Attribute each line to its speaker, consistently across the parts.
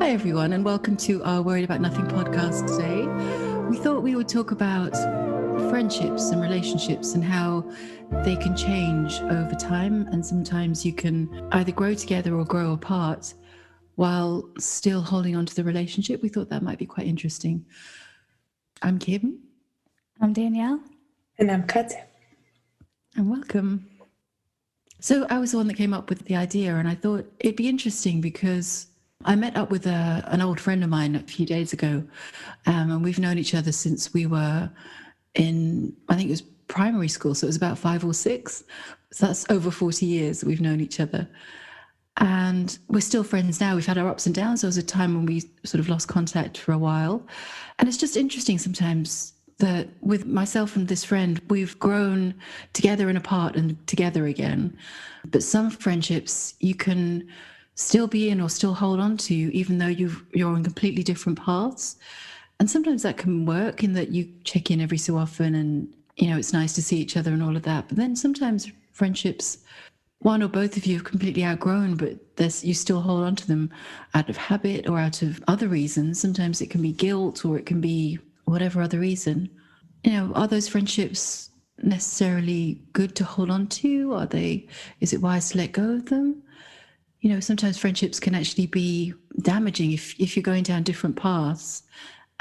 Speaker 1: Hi everyone, and welcome to our Worried About Nothing podcast today. We thought we would talk about friendships and relationships and how they can change over time, and sometimes you can either grow together or grow apart while still holding on to the relationship. We thought that might be quite interesting. I'm Kim.
Speaker 2: I'm Danielle.
Speaker 3: And I'm Katya.
Speaker 1: And welcome. So I was the one that came up with the idea, and I thought it'd be interesting because I met up with an old friend of mine a few days ago, and we've known each other since we were in, I think it was primary school, so it was about 5 or 6. So that's over 40 years that we've known each other. And we're still friends now. We've had our ups and downs. There was a time when we sort of lost contact for a while. And it's just interesting sometimes that with myself and this friend, we've grown together and apart and together again. But some friendships you can still be in or still hold on to, even though you're on completely different paths. And sometimes that can work in that you check in every so often and, you know, it's nice to see each other and all of that. But then sometimes friendships, one or both of you have completely outgrown, but you still hold on to them out of habit or out of other reasons. Sometimes it can be guilt or it can be whatever other reason. You know, are those friendships necessarily good to hold on to? Is it wise to let go of them? You know, sometimes friendships can actually be damaging if you're going down different paths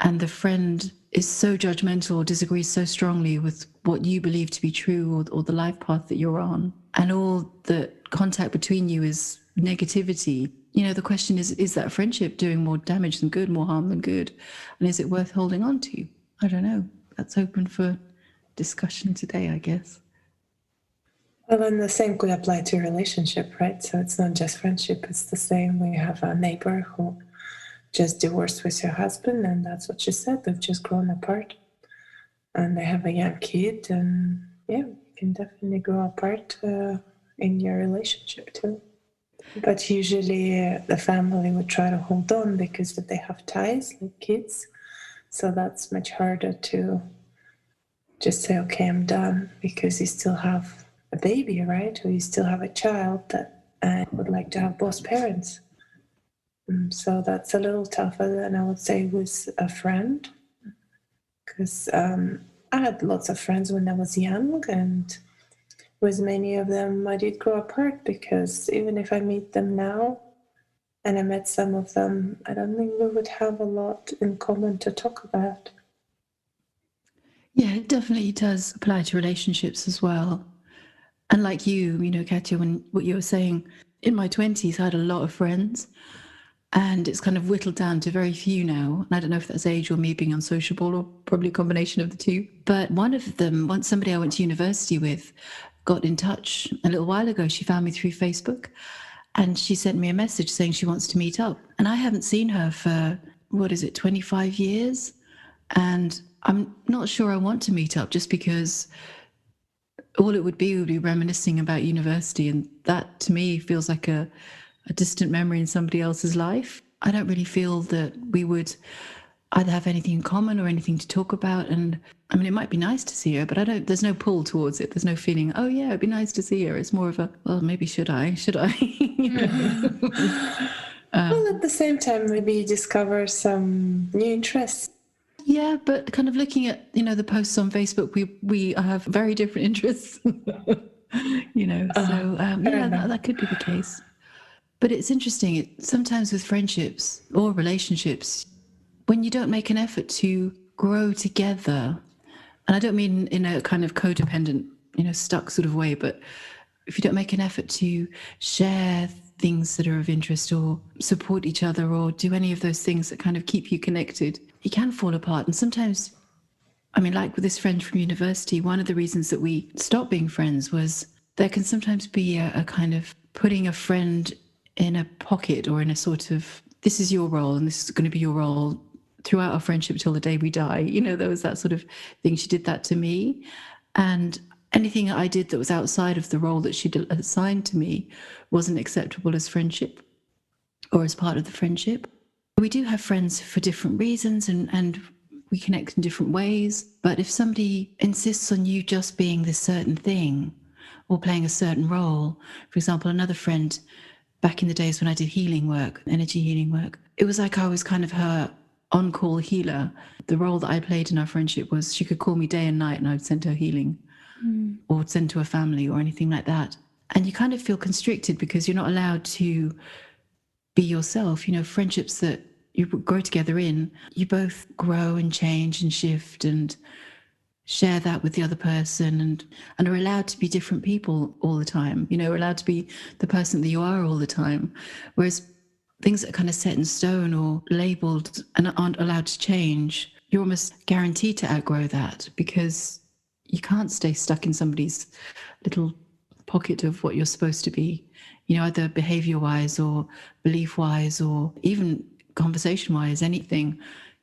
Speaker 1: and the friend is so judgmental or disagrees so strongly with what you believe to be true or the life path that you're on, and all the contact between you is negativity. You know, the question is that friendship doing more damage than good, more harm than good? And is it worth holding on to? I don't know. That's open for discussion today, I guess.
Speaker 3: Well, and the same could apply to a relationship, right? So it's not just friendship, it's the same. We have a neighbor who just divorced with her husband, and that's what she said. They've just grown apart. And they have a young kid, and yeah, you can definitely grow apart in your relationship too. But usually the family would try to hold on because they have ties, like kids. So that's much harder to just say, okay, I'm done, because you still have a baby, right? Or you still have a child that would like to have both parents. So that's a little tougher than I would say with a friend. Because I had lots of friends when I was young, and with many of them I did grow apart, because even if I meet them now, and I met some of them, I don't think we would have a lot in common to talk about.
Speaker 1: Yeah, it definitely does apply to relationships as well. And like you know, Katya, when what you were saying, in my 20s, I had a lot of friends, and it's kind of whittled down to very few now. And I don't know if that's age or me being unsociable or probably a combination of the two. But one of them, once somebody I went to university with got in touch a little while ago. She found me through Facebook, and she sent me a message saying she wants to meet up. And I haven't seen her for, 25 years? And I'm not sure I want to meet up, just because all it would be reminiscing about university, and that to me feels like a distant memory in somebody else's life. I don't really feel that we would either have anything in common or anything to talk about. And I mean, it might be nice to see her, but there's no pull towards it. There's no feeling, oh yeah, it'd be nice to see her. It's more of a, well, maybe should I? You know?
Speaker 3: Well, at the same time, maybe you discover some new interests.
Speaker 1: Yeah, but kind of looking at, you know, the posts on Facebook, we have very different interests, you know, so yeah, that could be the case. But it's interesting, sometimes with friendships or relationships, when you don't make an effort to grow together, and I don't mean in a kind of codependent, you know, stuck sort of way, but if you don't make an effort to share things that are of interest or support each other or do any of those things that kind of keep you connected, you can fall apart. And sometimes, I mean, like with this friend from university, one of the reasons that we stopped being friends was there can sometimes be a kind of putting a friend in a pocket or in a sort of, this is your role and this is going to be your role throughout our friendship till the day we die. You know, there was that sort of thing. She did that to me. And anything I did that was outside of the role that she'd assigned to me wasn't acceptable as friendship or as part of the friendship. We do have friends for different reasons and we connect in different ways. But if somebody insists on you just being this certain thing or playing a certain role, for example, another friend back in the days when I did healing work, energy healing work. It was like I was kind of her on-call healer. The role that I played in our friendship was she could call me day and night and I'd send her healing or send to a family or anything like that. And you kind of feel constricted because you're not allowed to be yourself. You know, friendships that you grow together in, you both grow and change and shift and share that with the other person and are allowed to be different people all the time. You know, allowed to be the person that you are all the time. Whereas things that are kind of set in stone or labeled and aren't allowed to change, you're almost guaranteed to outgrow that because you can't stay stuck in somebody's little pocket of what you're supposed to be, you know, either behavior wise or belief wise or even conversation wise, anything.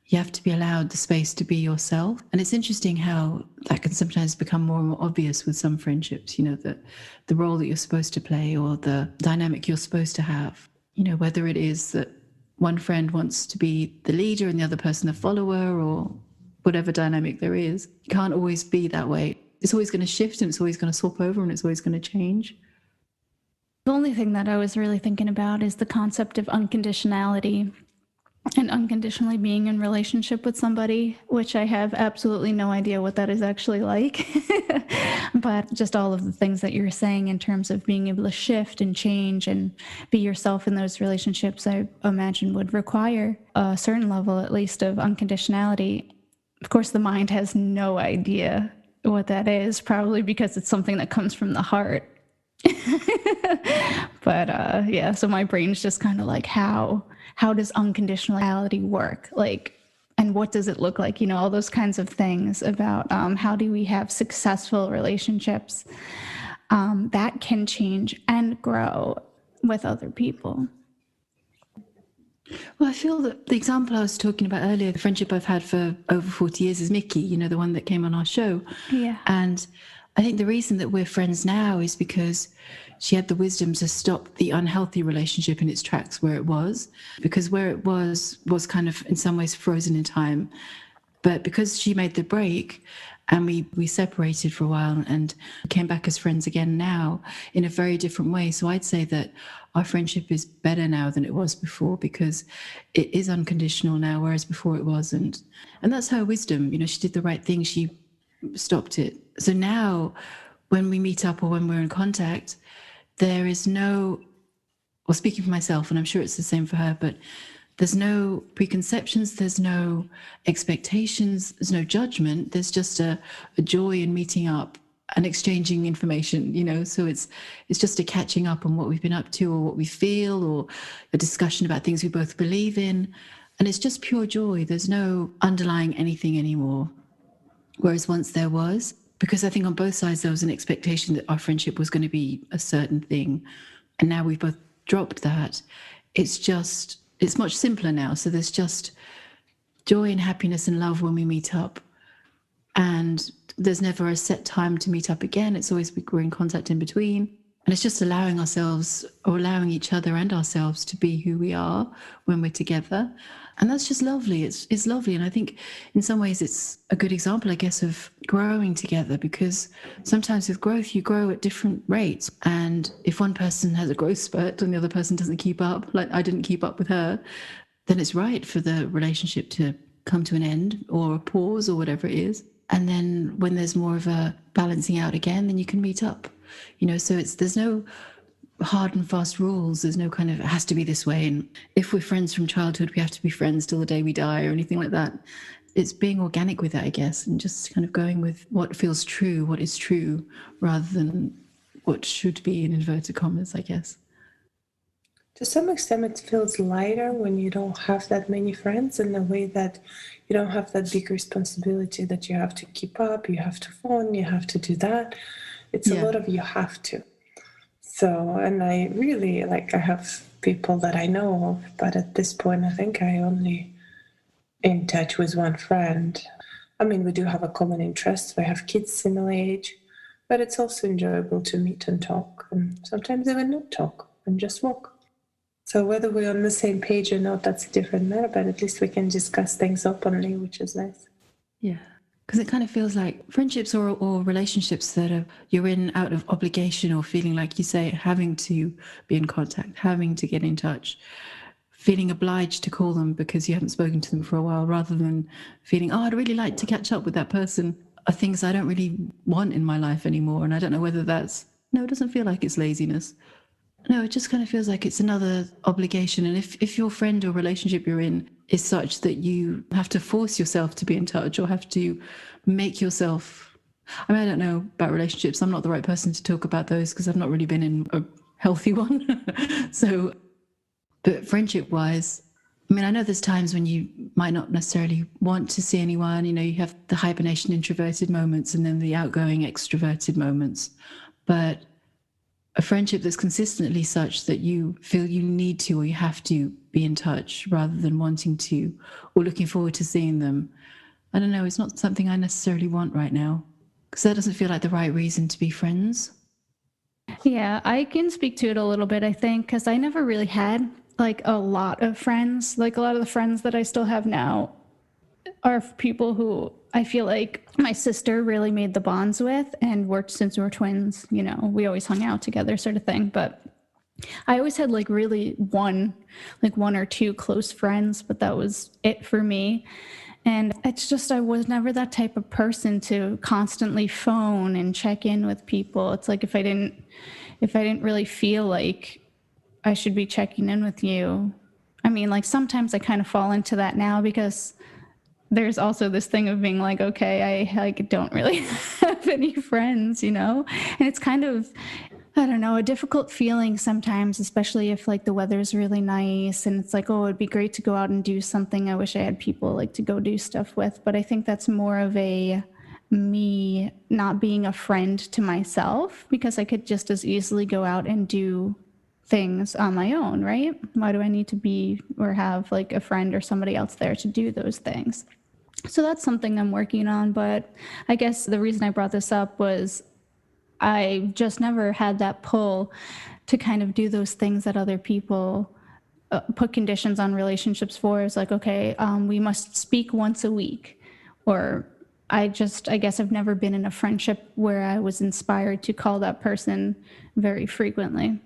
Speaker 1: You have to be allowed the space to be yourself. And it's interesting how that can sometimes become more and more obvious with some friendships, you know, that the role that you're supposed to play or the dynamic you're supposed to have, you know, whether it is that one friend wants to be the leader and the other person the follower or whatever dynamic there is. You can't always be that way. It's always going to shift and it's always going to swap over and it's always going to change.
Speaker 2: The only thing that I was really thinking about is the concept of unconditionality and unconditionally being in relationship with somebody, which I have absolutely no idea what that is actually like. But just all of the things that you're saying in terms of being able to shift and change and be yourself in those relationships, I imagine would require a certain level, at least, of unconditionality. Of course, the mind has no idea what that is, probably because it's something that comes from the heart. But yeah, so my brain's just kind of like, how does unconditionality work? Like, and what does it look like? You know, all those kinds of things about how do we have successful relationships that can change and grow with other people.
Speaker 1: Well, I feel that the example I was talking about earlier, the friendship I've had for over 40 years is Mickey, you know, the one that came on our show.
Speaker 2: Yeah.
Speaker 1: And I think the reason that we're friends now is because she had the wisdom to stop the unhealthy relationship in its tracks where it was, because where it was kind of in some ways frozen in time. But because she made the break and we separated for a while and came back as friends again now in a very different way. So I'd say that our friendship is better now than it was before because it is unconditional now, whereas before it wasn't. And that's her wisdom. You know, she did the right thing. She stopped it. So now when we meet up or when we're in contact, there is no, well, speaking for myself, and I'm sure it's the same for her, but there's no preconceptions, there's no expectations, there's no judgment. There's just a joy in meeting up and exchanging information, you know. So it's just a catching up on what we've been up to or what we feel or a discussion about things we both believe in. And it's just pure joy. There's no underlying anything anymore. Whereas once there was, because I think on both sides there was an expectation that our friendship was going to be a certain thing. And now we've both dropped that. It's much simpler now. So there's just joy and happiness and love when we meet up. And there's never a set time to meet up again. It's always we're in contact in between. And it's just allowing ourselves or allowing each other and ourselves to be who we are when we're together. And that's just lovely. It's lovely. And I think in some ways it's a good example, I guess, of growing together, because sometimes with growth, you grow at different rates. And if one person has a growth spurt and the other person doesn't keep up, like I didn't keep up with her, then it's right for the relationship to come to an end or a pause or whatever it is. And then when there's more of a balancing out again, then you can meet up, you know, so there's no hard and fast rules. There's no kind of, it has to be this way. And if we're friends from childhood, we have to be friends till the day we die or anything like that. It's being organic with that, I guess, and just kind of going with what feels true, what is true, rather than what should be in inverted commas, I guess.
Speaker 3: To some extent, it feels lighter when you don't have that many friends, in the way that you don't have that big responsibility that you have to keep up, you have to phone, you have to do that. It's a lot of you have to. So, and I really, I have people that I know of, but at this point, I think I only in touch with one friend. I mean, we do have a common interest. We have kids similar age, but it's also enjoyable to meet and talk, and sometimes even not talk and just walk. So whether we're on the same page or not, that's a different matter, but at least we can discuss things openly, which is nice.
Speaker 1: Yeah. Because it kind of feels like friendships or relationships that you're in out of obligation or feeling like you say, having to be in contact, having to get in touch, feeling obliged to call them because you haven't spoken to them for a while, rather than feeling, oh, I'd really like to catch up with that person, are things I don't really want in my life anymore. And I don't know whether no, it doesn't feel like it's laziness. No, it just kind of feels like it's another obligation. And if your friend or relationship you're in is such that you have to force yourself to be in touch or have to make yourself, I mean, I don't know about relationships. I'm not the right person to talk about those because I've not really been in a healthy one. So, but friendship wise, I mean, I know there's times when you might not necessarily want to see anyone, you have the hibernation introverted moments and then the outgoing extroverted moments, but a friendship that's consistently such that you feel you need to or you have to be in touch rather than wanting to or looking forward to seeing them. I don't know, it's not something I necessarily want right now because that doesn't feel like the right reason to be friends.
Speaker 2: Yeah, I can speak to it a little bit, I think, because I never really had like a lot of friends. Like a lot of the friends that I still have now are people who I feel like my sister really made the bonds with and worked since we were twins. We always hung out together sort of thing. But I always had like really one or two close friends, but that was it for me. And it's just, I was never that type of person to constantly phone and check in with people. It's like if I didn't really feel like I should be checking in with you. I mean, like sometimes I kind of fall into that now because there's also this thing of being like, okay, I don't really have any friends, and it's kind of, I don't know, a difficult feeling sometimes, especially if like the weather's really nice and it's like, oh, it'd be great to go out and do something. I wish I had people like to go do stuff with, but I think that's more of a me not being a friend to myself because I could just as easily go out and do things on my own, right? Why do I need to be or have like a friend or somebody else there to do those things? So that's something I'm working on. But I guess the reason I brought this up was I just never had that pull to kind of do those things that other people put conditions on relationships for. It's like, okay, we must speak once a week. Or I guess I've never been in a friendship where I was inspired to call that person very frequently.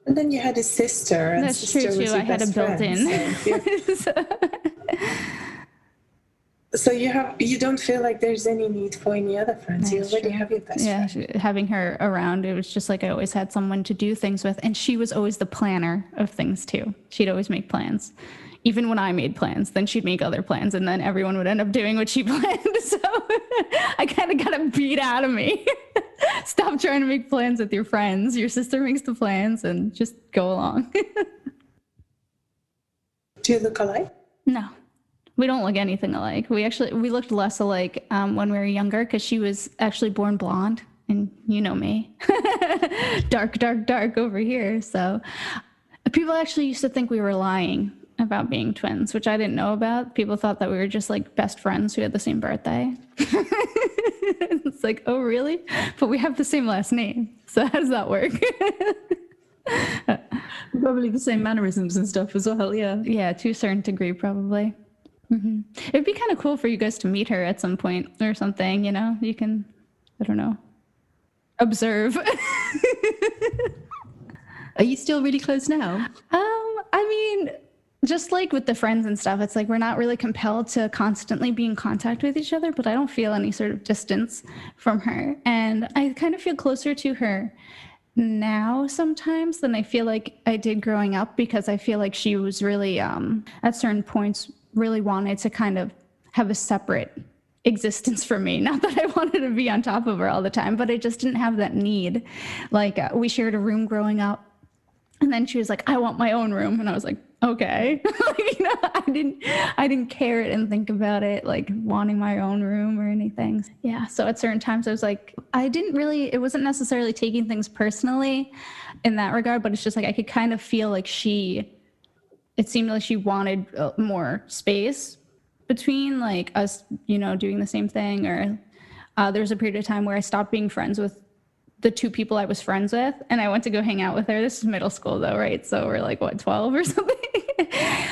Speaker 3: And then you had a sister. And
Speaker 2: that's
Speaker 3: sister
Speaker 2: true, too. I had a built-in.
Speaker 3: So you don't feel like there's any need for any other friends.
Speaker 2: That's
Speaker 3: You already
Speaker 2: true.
Speaker 3: have your best friend.
Speaker 2: Yeah, having her around, it was just like I always had someone to do things with. And she was always the planner of things, too. She'd always make plans. Even when I made plans, then she'd make other plans. And then everyone would end up doing what she planned. So I kind of got it beat out of me. Stop trying to make plans with your friends. Your sister makes the plans and just go along.
Speaker 3: Do you look alike?
Speaker 2: No. We don't look anything alike. We looked less alike when we were younger because she was actually born blonde, and you know me, dark over here. So people actually used to think we were lying about being twins, which I didn't know about. People thought that we were just like best friends who had the same birthday. It's like, oh, really? But we have the same last name. So how does that work?
Speaker 1: Probably the same mannerisms and stuff as well. Yeah.
Speaker 2: Yeah, to a certain degree, probably. Mm-hmm. It'd be kind of cool for you guys to meet her at some point or something, you can, I don't know, observe.
Speaker 1: Are you still really close now?
Speaker 2: I mean, just like with the friends and stuff, it's like we're not really compelled to constantly be in contact with each other, but I don't feel any sort of distance from her. And I kind of feel closer to her now sometimes than I feel like I did growing up because I feel like she was really, at certain points, really wanted to kind of have a separate existence from me. Not that I wanted to be on top of her all the time, but I just didn't have that need. Like we shared a room growing up, and then she was like, I want my own room. And I was like, okay. I didn't care it and think about it, like wanting my own room or anything. Yeah. So at certain times I was like, it wasn't necessarily taking things personally in that regard, but it's just like, I could kind of feel like it seemed like she wanted more space between like us, doing the same thing. Or there was a period of time where I stopped being friends with the two people I was friends with, and I went to go hang out with her. This is middle school though, right? So we're like, 12 or something?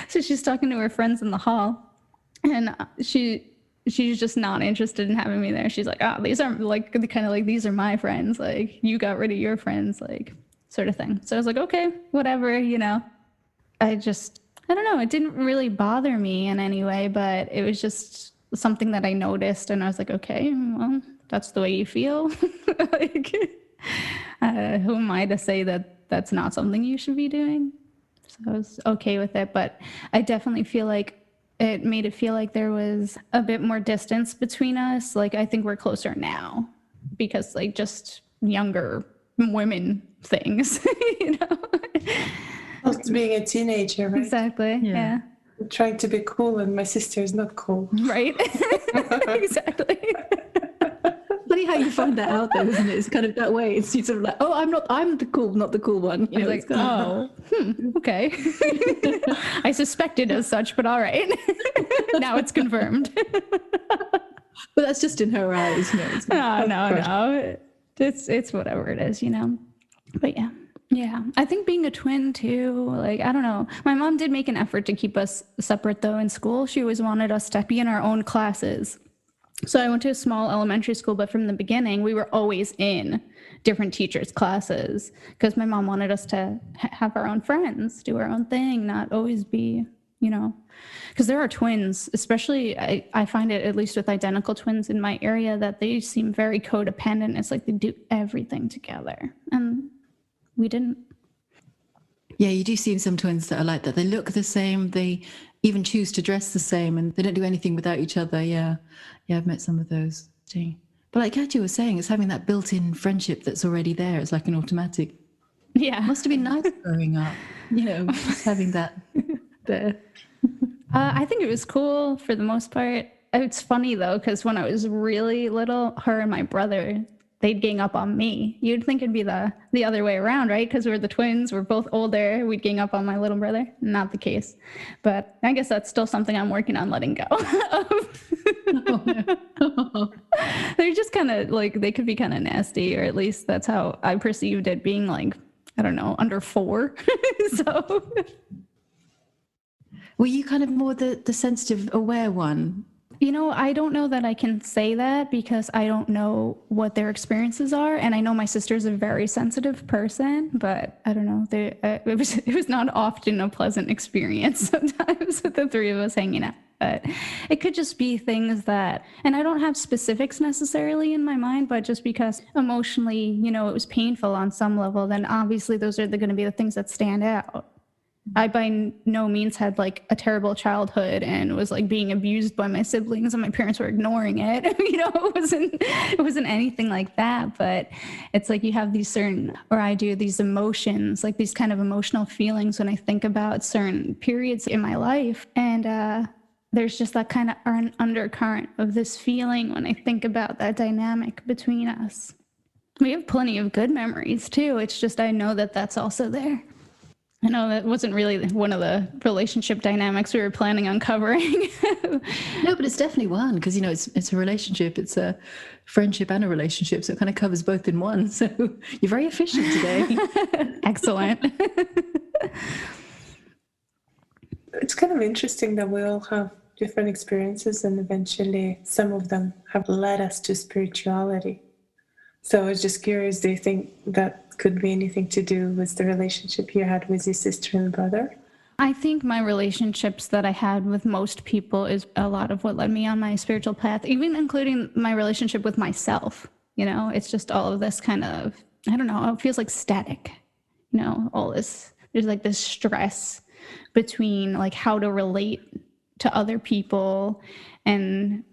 Speaker 2: So she's talking to her friends in the hall, and she she's just not interested in having me there. She's like, oh, these aren't like kind of like, these are my friends. Like, you got rid of your friends, like, sort of thing. So I was like, okay, whatever, you know. I don't know. It didn't really bother me in any way, but it was just something that I noticed. And I was like, okay, well, that's the way you feel. Like, who am I to say that that's not something you should be doing? So I was okay with it. But I definitely feel like it made it feel like there was a bit more distance between us. Like, I think we're closer now because, like, just younger women things, you know?
Speaker 3: Well, it's being a teenager, right?
Speaker 2: Exactly. Yeah.
Speaker 3: I'm trying to be cool, and my sister is not cool.
Speaker 2: Right. Exactly.
Speaker 1: Funny how you find that out, though, isn't it? It's kind of that way. It's sort of like, oh, I'm not the cool one. You know,
Speaker 2: Like, oh, okay. I suspected as such, but all right. Now it's confirmed.
Speaker 1: But that's just in her eyes, you know.
Speaker 2: No. It's whatever it is, you know. But yeah. Yeah, I think being a twin too, like, I don't know. My mom did make an effort to keep us separate though in school. She always wanted us to be in our own classes. So I went to a small elementary school, but from the beginning, we were always in different teachers' classes because my mom wanted us to have our own friends, do our own thing, not always be, you know, because there are twins, especially I find it, at least with identical twins in my area, that they seem very codependent. It's like they do everything together. And we didn't.
Speaker 1: Yeah, you do see some twins that are like that. They look the same. They even choose to dress the same, and they don't do anything without each other. Yeah, I've met some of those too. But like Katya was saying, it's having that built-in friendship that's already there. It's like an automatic.
Speaker 2: Yeah,
Speaker 1: must have been nice growing up. You know, just having that there.
Speaker 2: I think it was cool for the most part. It's funny though, because when I was really little, her and my brother, they'd gang up on me. You'd think it'd be the other way around, right? Because we're the twins, we're both older, we'd gang up on my little brother. Not the case. But I guess that's still something I'm working on letting go of. They're just kind of like, they could be kind of nasty, or at least that's how I perceived it, being like, I don't know, under 4. So.
Speaker 1: Were you kind of more the sensitive, aware one?
Speaker 2: You know, I don't know that I can say that because I don't know what their experiences are. And I know my sister's a very sensitive person, but I don't know. It was not often a pleasant experience sometimes with the three of us hanging out. But it could just be things that, and I don't have specifics necessarily in my mind, but just because emotionally, you know, it was painful on some level, then obviously those are going to be the things that stand out. I by no means had like a terrible childhood and was like being abused by my siblings and my parents were ignoring it. You know, it wasn't anything like that, but it's like you have these certain, or I do, these emotions, like these kind of emotional feelings when I think about certain periods in my life. And there's just that kind of undercurrent of this feeling when I think about that dynamic between us. We have plenty of good memories too. It's just, I know that that's also there. I know that wasn't really one of the relationship dynamics we were planning on covering.
Speaker 1: No, but it's definitely one, because, you know, it's a relationship, it's a friendship and a relationship, so it kind of covers both in one. So you're very efficient today.
Speaker 2: Excellent.
Speaker 3: It's kind of interesting that we all have different experiences, and eventually some of them have led us to spirituality. So I was just curious, do you think that could be anything to do with the relationship you had with your sister and brother?
Speaker 2: I think my relationships that I had with most people is a lot of what led me on my spiritual path, even including my relationship with myself. You know, it's just all of this kind of, I don't know, it feels like static, you know, all this, there's like this stress between like how to relate to other people and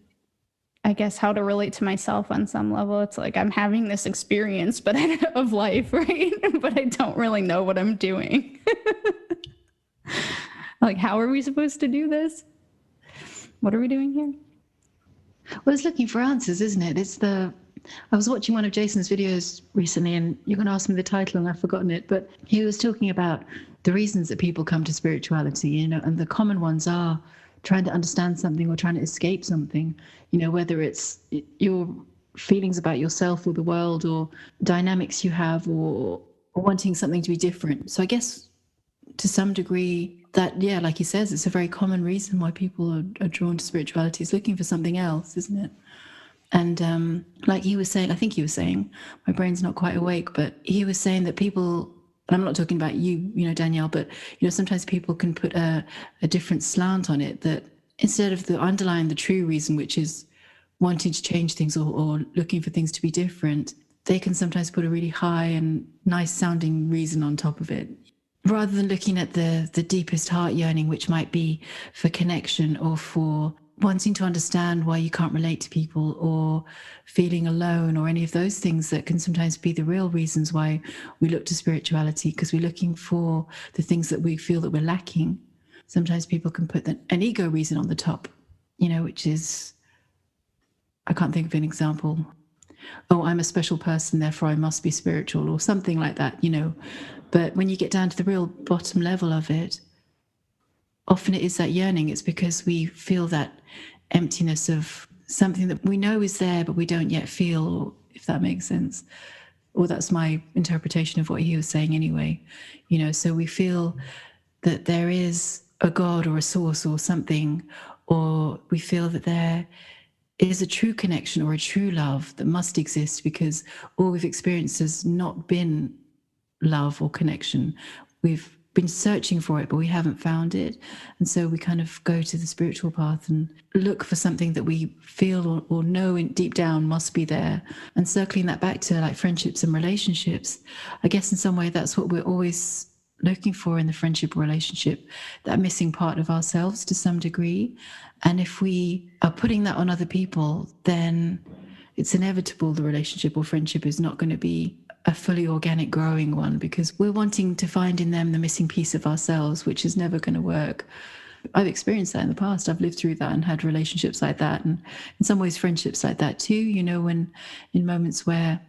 Speaker 2: I guess how to relate to myself on some level. It's like I'm having this experience of life, right? But I don't really know what I'm doing. Like, how are we supposed to do this? What are we doing here?
Speaker 1: Well, it's looking for answers, isn't it? I was watching one of Jason's videos recently, and you're going to ask me the title and I've forgotten it, but he was talking about the reasons that people come to spirituality, you know, and the common ones are trying to understand something or trying to escape something, you know, whether it's your feelings about yourself or the world or dynamics you have or wanting something to be different. So I guess to some degree that, yeah, like he says, it's a very common reason why people are drawn to spirituality, is looking for something else, isn't it? And like he was saying, I think he was saying, my brain's not quite awake, but he was saying that people, and I'm not talking about you, Danielle, but, sometimes people can put a different slant on it, that instead of the underlying, the true reason, which is wanting to change things or looking for things to be different, they can sometimes put a really high and nice sounding reason on top of it, rather than looking at the deepest heart yearning, which might be for connection or for wanting to understand why you can't relate to people or feeling alone or any of those things that can sometimes be the real reasons why we look to spirituality, because we're looking for the things that we feel that we're lacking. Sometimes people can put an ego reason on the top, which is, I can't think of an example. Oh, I'm a special person, therefore I must be spiritual, or something like that, But when you get down to the real bottom level of it, often it is that yearning. It's because we feel that emptiness of something that we know is there, but we don't yet feel, if that makes sense. Or that's my interpretation of what he was saying anyway. So we feel that there is a God or a source or something, or we feel that there is a true connection or a true love that must exist, because all we've experienced has not been love or connection. We've been searching for it, but we haven't found it. And so we kind of go to the spiritual path and look for something that we feel or know deep down must be there. And circling that back to like friendships and relationships, I guess in some way that's what we're always looking for in the friendship or relationship, that missing part of ourselves to some degree. And if we are putting that on other people, then it's inevitable the relationship or friendship is not going to be a fully organic, growing one, because we're wanting to find in them the missing piece of ourselves, which is never going to work. I've experienced that in the past. I've lived through that and had relationships like that, and in some ways friendships like that too, when in moments where,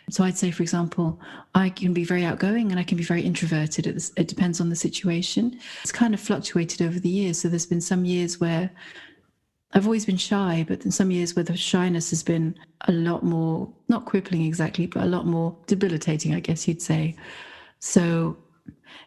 Speaker 1: so I'd say, for example, I can be very outgoing and I can be very introverted. It depends on the situation. It's kind of fluctuated over the years. So there's been some years where I've always been shy, but in some years where the shyness has been a lot more, not crippling exactly, but a lot more debilitating, I guess you'd say. So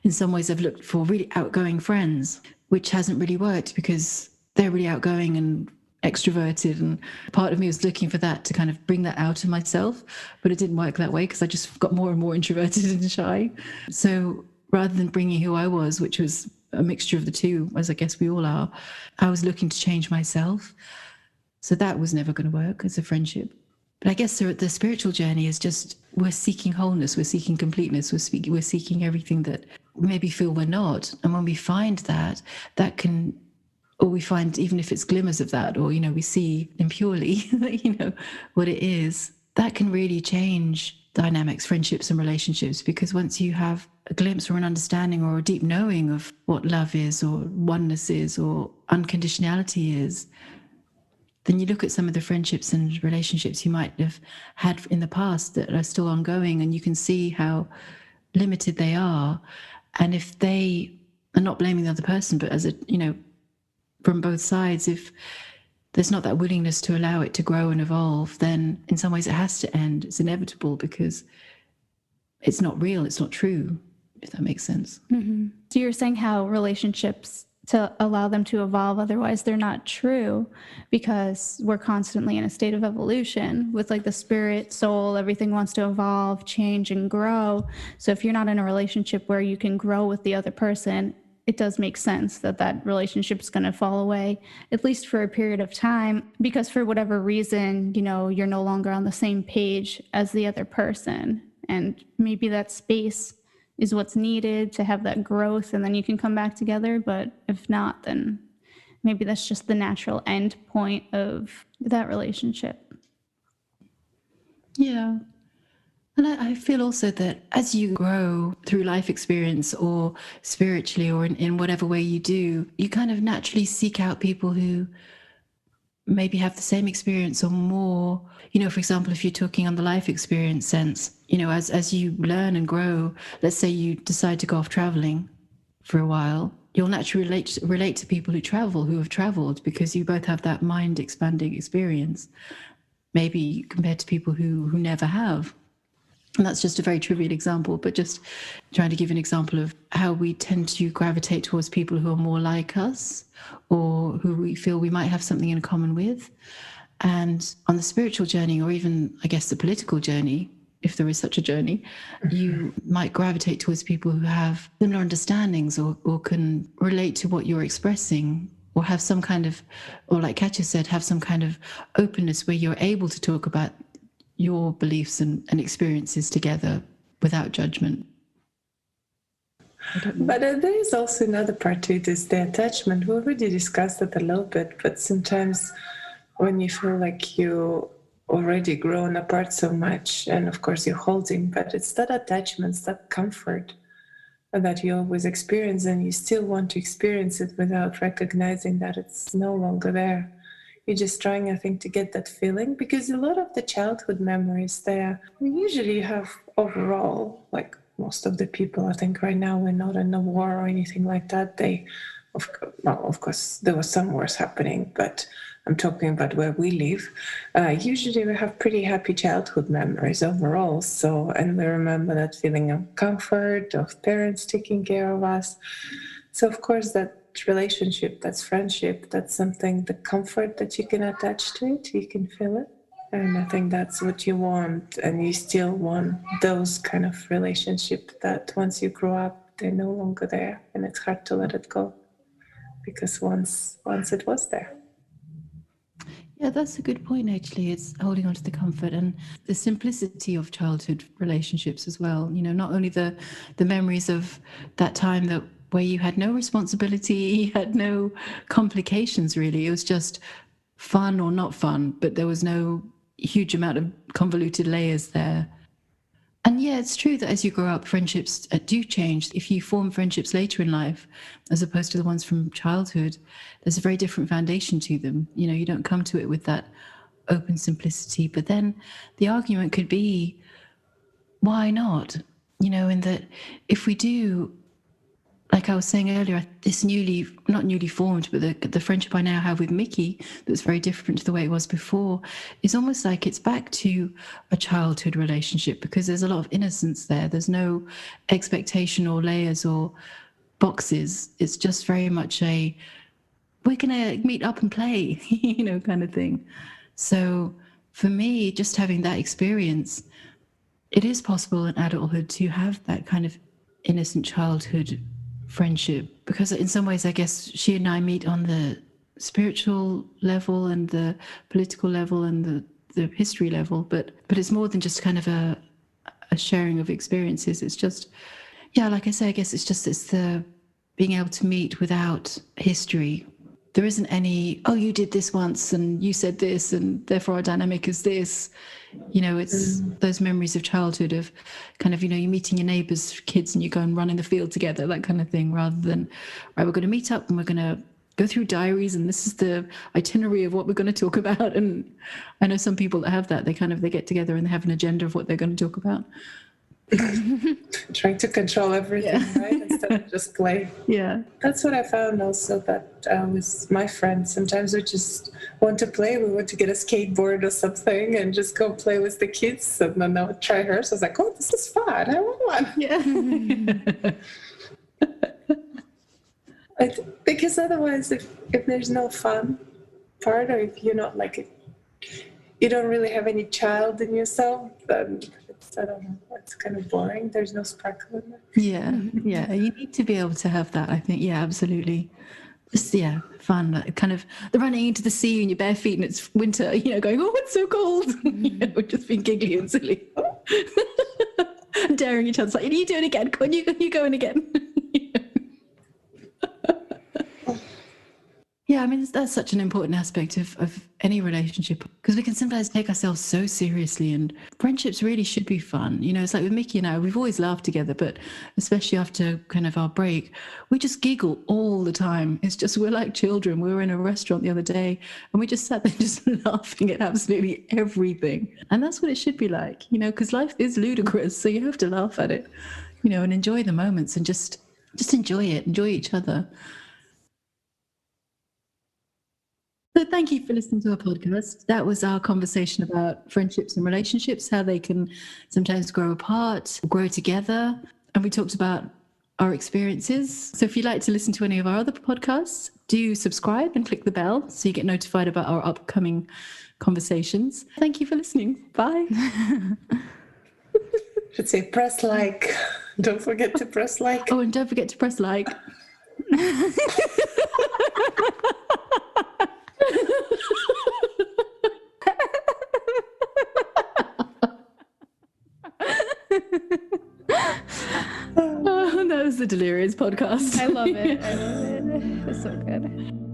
Speaker 1: in some ways I've looked for really outgoing friends, which hasn't really worked because they're really outgoing and extroverted, and part of me was looking for that to kind of bring that out of myself, but it didn't work that way because I just got more and more introverted and shy. So rather than bringing who I was, which was a mixture of the two, as I guess we all are, I was looking to change myself. So that was never going to work as a friendship. But I guess the spiritual journey is just, we're seeking wholeness, we're seeking completeness, we're seeking everything that we maybe feel we're not. And when we find that can, or we find, even if it's glimmers of that, or, we see impurely, what it is, that can really change dynamics, friendships and relationships. Because once you have a glimpse or an understanding or a deep knowing of what love is or oneness is or unconditionality is, then you look at some of the friendships and relationships you might have had in the past that are still ongoing, and you can see how limited they are. And if they are, not blaming the other person, but as from both sides, if there's not that willingness to allow it to grow and evolve, then in some ways it has to end. It's inevitable because it's not real, it's not true, if that makes sense.
Speaker 2: Mm-hmm. So you're saying how relationships, to allow them to evolve, otherwise they're not true, because we're constantly in a state of evolution with like the spirit, soul, everything wants to evolve, change, and grow. So if you're not in a relationship where you can grow with the other person, it does make sense that relationship is going to fall away, at least for a period of time, because for whatever reason, you're no longer on the same page as the other person. And maybe that space is what's needed to have that growth, and then you can come back together. But if not, then maybe that's just the natural end point of that relationship.
Speaker 1: Yeah. And I feel also that as you grow through life experience or spiritually or in whatever way you do, you kind of naturally seek out people who maybe have the same experience or more. For example, if you're talking on the life experience sense, as you learn and grow, let's say you decide to go off traveling for a while, you'll naturally relate to people who have traveled, because you both have that mind expanding experience, maybe compared to people who never have. And that's just a very trivial example, but just trying to give an example of how we tend to gravitate towards people who are more like us or who we feel we might have something in common with. And on the spiritual journey, or even, I guess, the political journey, if there is such a journey, you might gravitate towards people who have similar understandings or can relate to what you're expressing, or have some kind of, or like Katya said, have some kind of openness where you're able to talk about your beliefs and experiences together without judgment.
Speaker 3: But there is also another part to it, is the attachment. We already discussed it a little bit, but sometimes when you feel like you already grown apart so much, and of course you're holding, but it's that attachment, it's that comfort that you always experience, and you still want to experience it without recognizing that it's no longer there. You're just trying, I think, to get that feeling, because a lot of the childhood memories there, we usually have overall, like most of the people, I think right now we're not in a war or anything like that. Of course, there were some wars happening, but I'm talking about where we live. Usually we have pretty happy childhood memories overall. So, and we remember that feeling of comfort, of parents taking care of us. So of course that relationship, that's friendship, that's something, the comfort that you can attach to it, you can feel it. And I think that's what you want, and you still want those kind of relationship that once you grow up, they're no longer there, and it's hard to let it go, because once it was there.
Speaker 1: Yeah, that's a good point, actually. It's holding on to the comfort and the simplicity of childhood relationships as well. You know, not only the memories of that time that where you had no responsibility, you had no complications, really. It was just fun or not fun, but there was no huge amount of convoluted layers there. And yeah, it's true that as you grow up, friendships do change. If you form friendships later in life, as opposed to the ones from childhood, there's a very different foundation to them. You know, you don't come to it with that open simplicity. But then the argument could be, why not? You know, in that if we do, like I was saying earlier, this not newly formed, but the friendship I now have with Mickey, that's very different to the way it was before, is almost like it's back to a childhood relationship, because there's a lot of innocence there. There's no expectation or layers or boxes. It's just very much we're going to meet up and play, you know, kind of thing. So for me, just having that experience, it is possible in adulthood to have that kind of innocent childhood friendship, because in some ways I guess she and I meet on the spiritual level and the political level and the history level, but it's more than just kind of a sharing of experiences. It's just, yeah, like I say, I guess it's the being able to meet without history. There isn't any, oh, you did this once and you said this and therefore our dynamic is this. You know, it's those memories of childhood of kind of, you know, you're meeting your neighbours' kids and you go and run in the field together, that kind of thing, rather than, right, we're going to meet up and we're going to go through diaries and this is the itinerary of what we're going to talk about. And I know some people that have that, they get together and they have an agenda of what they're going to talk about.
Speaker 3: Trying to control everything, yeah. Right? Instead of just play.
Speaker 1: Yeah.
Speaker 3: That's what I found also, that with my friends, sometimes we just want to play. We want to get a skateboard or something and just go play with the kids. And then I would try hers. I was like, oh, this is fun. I want one.
Speaker 1: Yeah.
Speaker 3: Because otherwise, if there's no fun part, or if you're not like, you don't really have any child in yourself, then I don't know, it's kind of boring. There's no sparkle in it.
Speaker 1: Yeah, yeah. You need to be able to have that, I think. Yeah, absolutely. Just, yeah, fun. Like kind of the running into the sea in your bare feet and it's winter, you know, going, oh, it's so cold. You know, just being giggly and silly. And daring each other. Like, you do it again. Come on, you go in again. Yeah, I mean, that's such an important aspect of any relationship, because we can sometimes take ourselves so seriously, and friendships really should be fun. You know, it's like with Mickey and I, we've always laughed together, but especially after kind of our break, we just giggle all the time. It's just, we're like children. We were in a restaurant the other day and we just sat there just laughing at absolutely everything. And that's what it should be like, you know, because life is ludicrous. So you have to laugh at it, you know, and enjoy the moments and just enjoy it, enjoy each other. So thank you for listening to our podcast. That was our conversation about friendships and relationships, how they can sometimes grow apart, grow together. And we talked about our experiences. So if you'd like to listen to any of our other podcasts, do subscribe and click the bell so you get notified about our upcoming conversations. Thank you for listening. Bye.
Speaker 3: Should say press like. Don't forget to press like.
Speaker 1: Oh, and don't forget to press like. Oh, that was the Delirious podcast.
Speaker 2: I love it. I love it. It's so good.